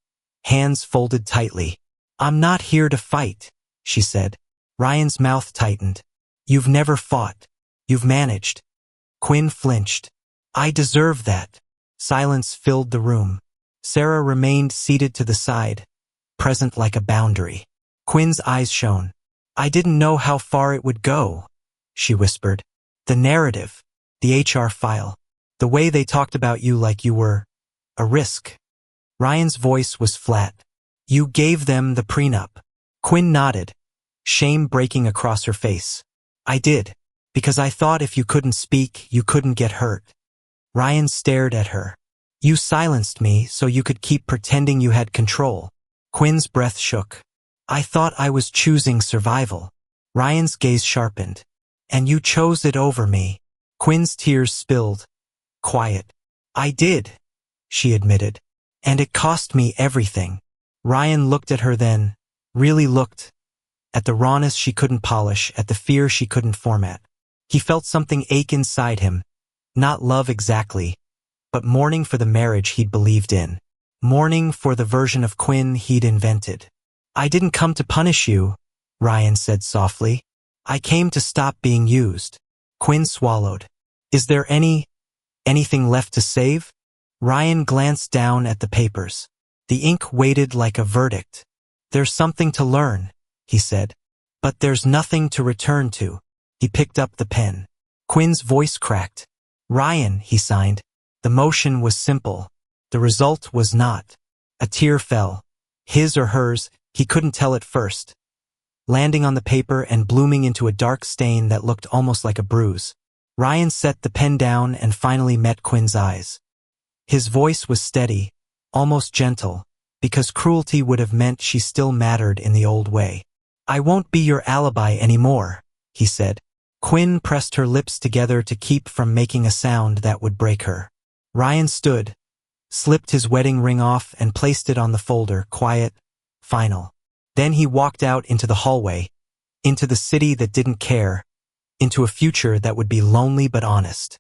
hands folded tightly. I'm not here to fight, she said. Ryan's mouth tightened. You've never fought. You've managed. Quinn flinched. I deserve that. Silence filled the room. Sarah remained seated to the side, present like a boundary. Quinn's eyes shone. I didn't know how far it would go, she whispered. The narrative, the HR file, the way they talked about you like you were a risk. Ryan's voice was flat. You gave them the prenup. Quinn nodded, shame breaking across her face. I did, because I thought if you couldn't speak, you couldn't get hurt. Ryan stared at her. You silenced me so you could keep pretending you had control. Quinn's breath shook. I thought I was choosing survival. Ryan's gaze sharpened. And you chose it over me. Quinn's tears spilled. Quiet. I did, she admitted. And it cost me everything. Ryan looked at her then, really looked, at the rawness she couldn't polish, at the fear she couldn't format. He felt something ache inside him, not love exactly, but mourning for the marriage he'd believed in, mourning for the version of Quinn he'd invented. I didn't come to punish you, Ryan said softly. I came to stop being used. Quinn swallowed. Is there anything left to save? Ryan glanced down at the papers. The ink waited like a verdict. There's something to learn, he said. But there's nothing to return to. He picked up the pen. Quinn's voice cracked. Ryan, he signed. The motion was simple. The result was not. A tear fell. His or hers, he couldn't tell at first. Landing on the paper and blooming into a dark stain that looked almost like a bruise. Ryan set the pen down and finally met Quinn's eyes. His voice was steady, almost gentle, because cruelty would have meant she still mattered in the old way. I won't be your alibi anymore, he said. Quinn pressed her lips together to keep from making a sound that would break her. Ryan stood, slipped his wedding ring off and placed it on the folder, quiet, final. Then he walked out into the hallway, into the city that didn't care, into a future that would be lonely but honest.